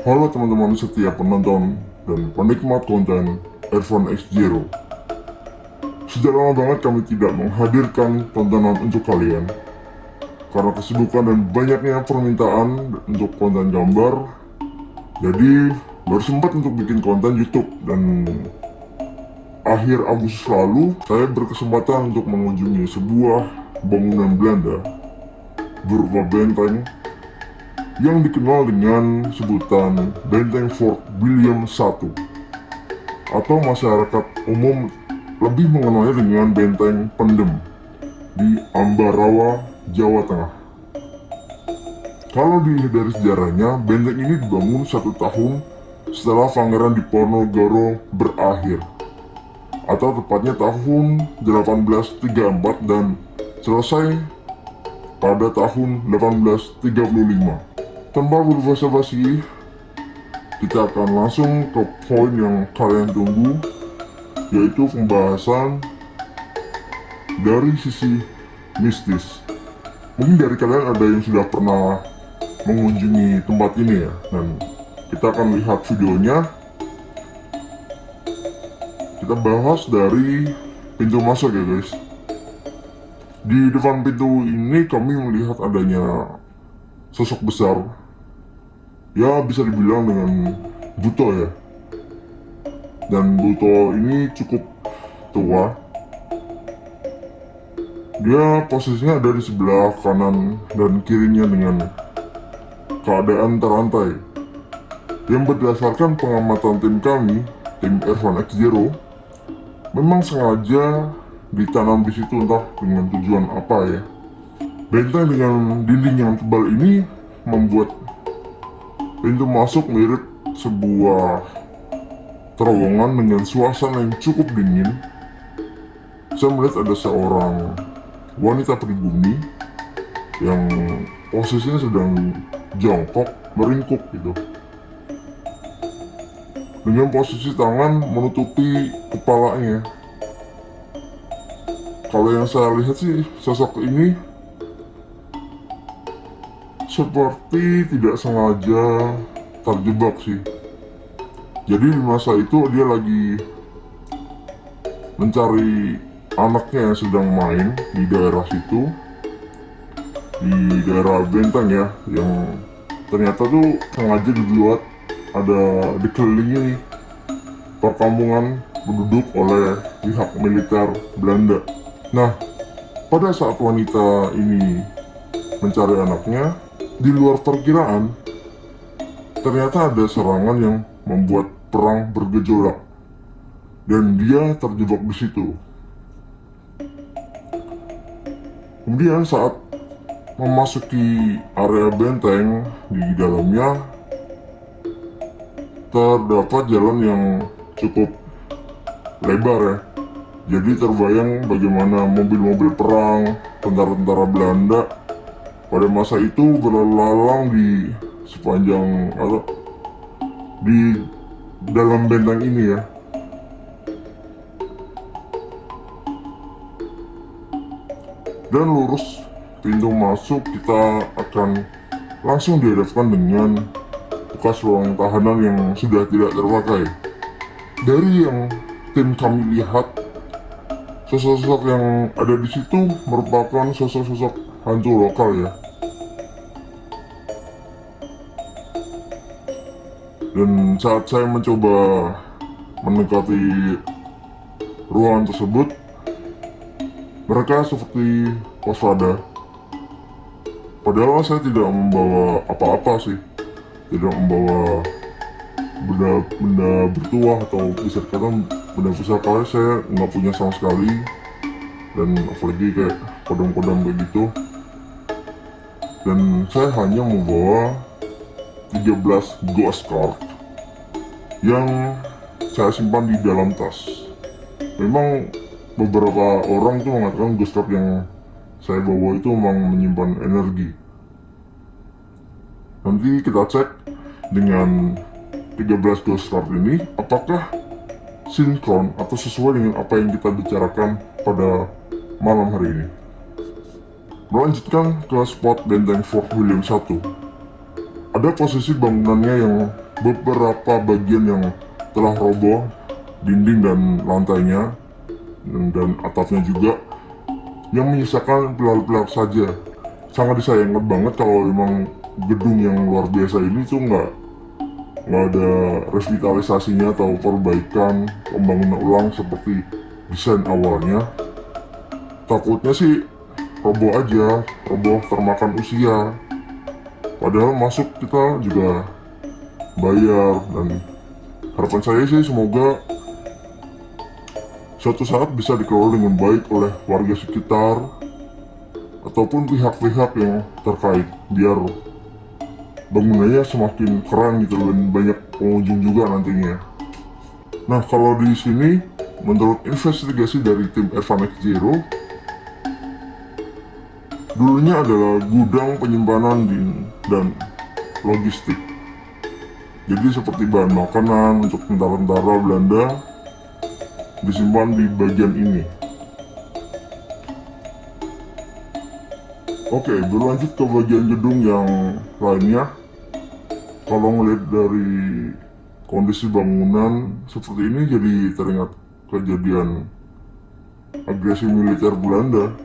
Halo teman-teman setiap penonton dan penikmat konten Earphone X Zero. Sudah lama banget kami tidak menghadirkan tontonan untuk kalian karena kesibukan dan banyaknya permintaan untuk konten gambar. Jadi baru sempat untuk bikin konten YouTube, dan akhir Agustus lalu saya berkesempatan untuk mengunjungi sebuah bangunan Belanda berupa benteng yang dikenal dengan sebutan Benteng Fort William I, atau masyarakat umum lebih mengenalnya dengan Benteng Pendem di Ambarawa, Jawa Tengah. Kalau dilihat dari sejarahnya, benteng ini dibangun 1 tahun setelah Pangeran Diponegoro berakhir, atau tepatnya tahun 1834, dan selesai pada tahun 1835. Tanpa berbasa-basi, kita akan langsung ke poin yang kalian tunggu, yaitu pembahasan dari sisi mistis. Mungkin dari kalian ada yang sudah pernah mengunjungi tempat ini ya, dan kita akan lihat videonya. Kita bahas dari pintu masuk ya guys. Di depan pintu ini kami melihat adanya sosok besar, ya bisa dibilang dengan Buto ya. Dan Buto ini cukup tua. Dia posisinya ada di sebelah kanan dan kirinya dengan keadaan terantai, yang berdasarkan pengamatan tim kami, tim Earphone X Zero, memang sengaja ditanam di situ, entah dengan tujuan apa ya. Benteng dengan dinding yang tebal ini membuat pintu masuk mirip sebuah terowongan dengan suasana yang cukup dingin. Saya melihat ada seorang wanita pribumi yang posisinya sedang jongkok meringkuk gitu, dengan posisi tangan menutupi kepalanya. Kalau yang saya lihat sih, sosok ini seperti tidak sengaja terjebak sih. Jadi di masa itu dia lagi mencari anaknya yang sedang main di daerah situ, di daerah benteng ya, yang ternyata tuh sengaja dibuat ada dikelilingi perkampungan penduduk oleh pihak militer Belanda. Nah, pada saat wanita ini mencari anaknya, di luar perkiraan, ternyata ada serangan yang membuat perang bergejolak, dan dia terjebak di situ. Kemudian saat memasuki area benteng, di dalamnya terdapat jalan yang cukup lebar ya. Jadi terbayang bagaimana mobil-mobil perang tentara-tentara Belanda pada masa itu berlalang di sepanjang atau di dalam benteng ini ya. Dan lurus pintu masuk, kita akan langsung dihadapkan dengan bekas ruang tahanan yang sudah tidak terpakai. Dari yang tim kami lihat, sosok-sosok yang ada di situ merupakan sosok-sosok hantu lokal ya. Dan saat saya mencoba mendekati ruangan tersebut, mereka seperti waspada. Padahal saya tidak membawa apa-apa sih, tidak membawa benda bertuah atau bisa dikatakan benda pusaka. Saya nggak punya sama sekali, dan apalagi kayak kodam-kodam begitu. Dan saya hanya membawa 13 ghost card yang saya simpan di dalam tas. Memang beberapa orang tuh mengatakan ghost card yang saya bawa itu memang menyimpan energi. Nanti kita cek dengan 13 ghost card ini apakah sinkron atau sesuai dengan apa yang kita bicarakan pada malam hari ini. Melanjutkan ke spot benteng Fort William I. Ada posisi bangunannya yang beberapa bagian yang telah roboh, dinding dan lantainya, dan atapnya juga, yang menyisakan pilar-pilar saja. Sangat disayangkan banget kalau memang gedung yang luar biasa ini tuh nggak ada revitalisasinya atau perbaikan pembangunan ulang seperti desain awalnya. Takutnya sih roboh aja, roboh termakan usia. Padahal masuk kita juga bayar, dan harapan saya sih semoga suatu saat bisa dikelola dengan baik oleh warga sekitar ataupun pihak-pihak yang terkait, biar bangunannya semakin keren gitu dan banyak pengunjung juga nantinya. Nah, kalau di sini menurut investigasi dari tim Evan X Zero, dulunya adalah gudang penyimpanan dan logistik. Jadi seperti bahan makanan untuk tentara-tentara Belanda disimpan di bagian ini. Oke, berlanjut ke bagian gedung yang lainnya. Kalau ngeliat dari kondisi bangunan seperti ini, jadi teringat kejadian agresi militer Belanda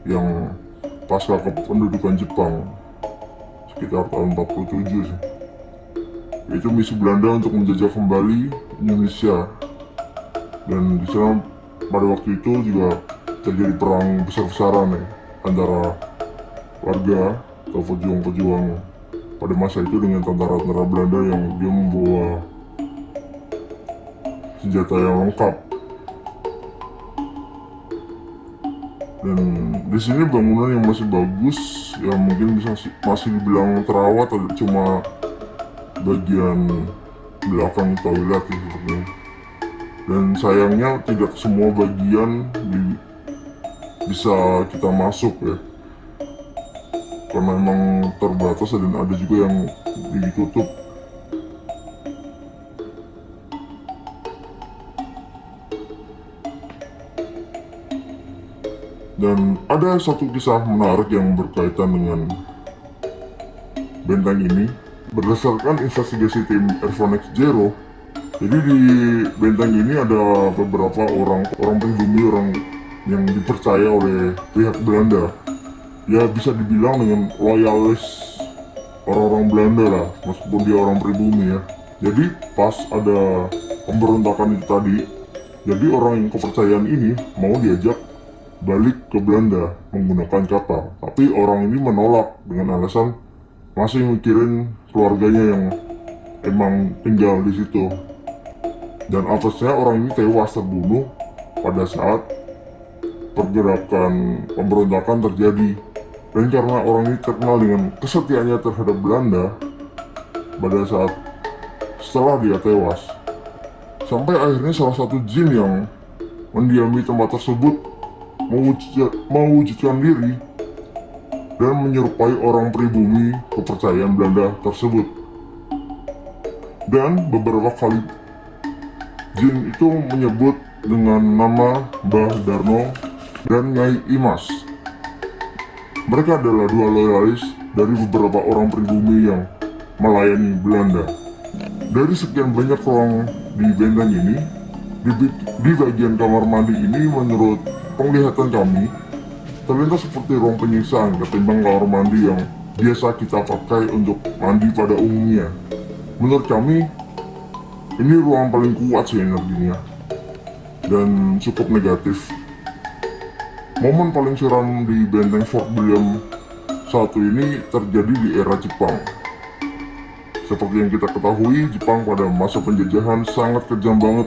yang pasca kependudukan Jepang sekitar tahun 47 sih. Itu misi Belanda untuk menjajah kembali Indonesia, dan di sana pada waktu itu juga terjadi perang besar-besaran ya, antara warga atau pejuang-pejuang pada masa itu dengan tentara-tentara Belanda yang dia membawa senjata yang lengkap. Dan di sini bangunan yang masih bagus, yang mungkin bisa masih dibilang terawat, atau cuma bagian belakang toilet seperti ini. Dan sayangnya tidak semua bagian bisa kita masuk ya, karena memang terbatas, dan ada juga yang ditutup. Dan ada satu kisah menarik yang berkaitan dengan benteng ini. Berdasarkan investigasi tim Evan X Zero, jadi di benteng ini ada beberapa orang pribumi, orang yang dipercaya oleh pihak Belanda. Ya bisa dibilang dengan loyalis orang-orang Belanda lah, meskipun dia orang pribumi ya. Jadi pas ada pemberontakan itu tadi, jadi orang yang kepercayaan ini mau diajak balik ke Belanda menggunakan kapal. Tapi orang ini menolak dengan alasan masih mikirin keluarganya yang emang tinggal di situ. Dan apesnya orang ini tewas terbunuh pada saat pergerakan pemberontakan terjadi. Dan karena orang ini terkenal dengan kesetiaannya terhadap Belanda, pada saat setelah dia tewas, sampai akhirnya salah satu jin yang mendiami tempat tersebut mewujudkan diri dan menyerupai orang pribumi kepercayaan Belanda tersebut. Dan beberapa kali jin itu menyebut dengan nama Mbah Darno dan Nyai Imas. Mereka adalah dua loyalis dari beberapa orang pribumi yang melayani Belanda. Dari sekian banyak ruang di benteng ini, di bagian kamar mandi ini menurut penglihatan kami terlihat seperti ruang penyiksaan ketimbang kamar mandi yang biasa kita pakai untuk mandi pada umumnya. Menurut kami, ini ruang paling kuat sih energinya, dan cukup negatif. Momen paling seram di benteng Fort William I ini terjadi di era Jepang. Seperti yang kita ketahui, Jepang pada masa penjajahan sangat kejam banget.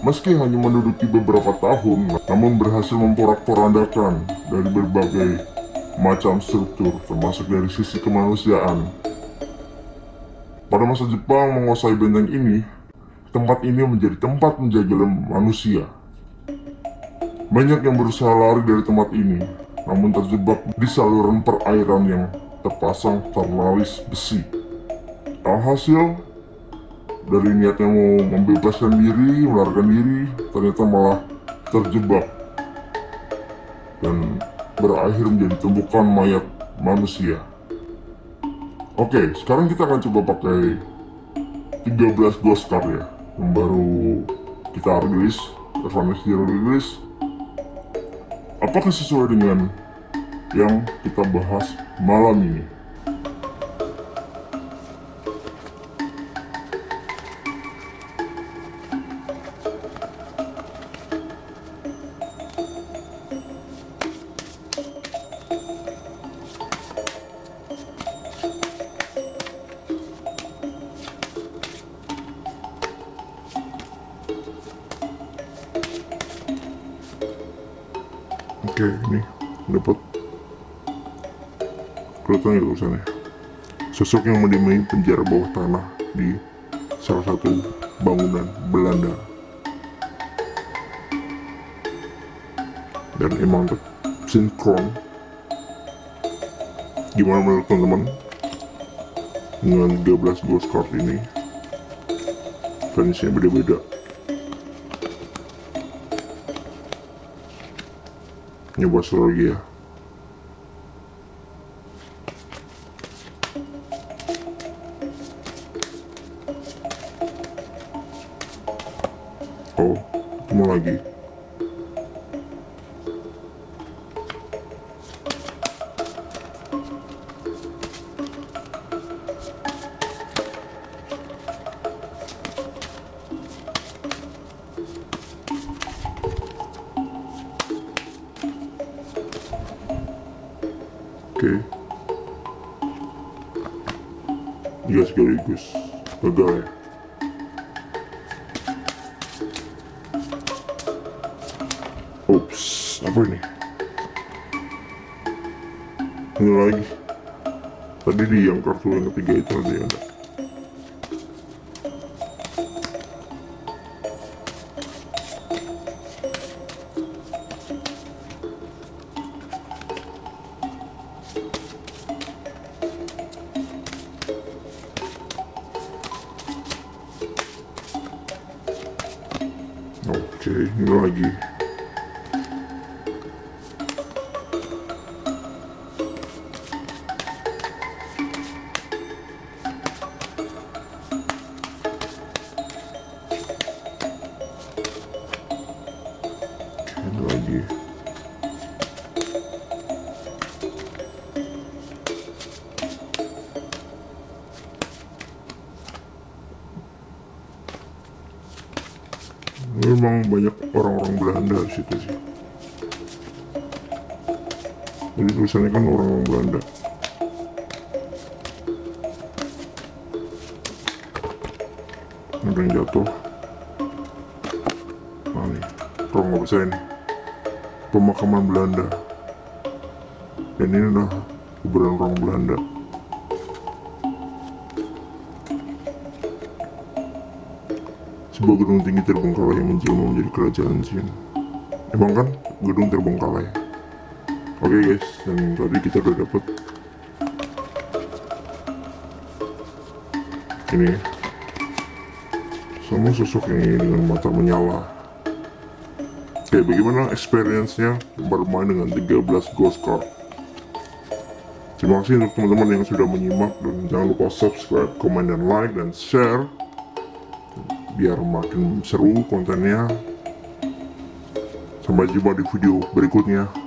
Meski hanya menduduki beberapa tahun, namun berhasil memporak-porandakan dari berbagai macam struktur, termasuk dari sisi kemanusiaan. Pada masa Jepang menguasai benteng ini, tempat ini menjadi tempat menjaga manusia. Banyak yang berusaha lari dari tempat ini, namun terjebak di saluran perairan yang terpasang terlalis besi. Alhasil, dari niatnya mau membebaskan diri, melarikan diri, ternyata malah terjebak dan berakhir menjadi tumpukan mayat manusia. Oke, sekarang kita akan coba pakai 13 ghost card ya yang baru kita rilis, Ervan X Zero rilis. Apakah sesuai dengan yang kita bahas malam ini? Oke, ini dapat kelihatan ya tulisannya. Sosok yang mendiami penjara bawah tanah di salah satu bangunan Belanda. Dan emang sinkron. Gimana menurut teman-teman dengan 13 ghost card ini? Fungsinya beda-beda. Nyoba lagi ya. Oh, ketemu lagi. Oke. Iya sekaligus gagal ya. Ups, apa ini? Ini lagi. Tadi di yang kartu yang ketiga itu ada. Oke, ini lagi. Ini lagi. Memang banyak orang-orang Belanda di situ sih. Jadi tulisannya kan orang-orang Belanda. Ada yang jatuh. Nah nih, kalau nggak bisa ini pemakaman Belanda. Dan ini adalah kuburan orang Belanda. Sebuah gedung tinggi terbengkalai yang menjelma menjadi kerajaan Jin. Emang kan gedung terbengkalai. Oke guys, dan tadi kita udah dapet ini sama sosok ini dengan mata menyala. Oke, bagaimana experience-nya bermain dengan 13 ghost card? Terima kasih untuk teman-teman yang sudah menyimak, dan jangan lupa subscribe, comment, dan like, dan share biar makin seru kontennya. Sampai jumpa di video berikutnya.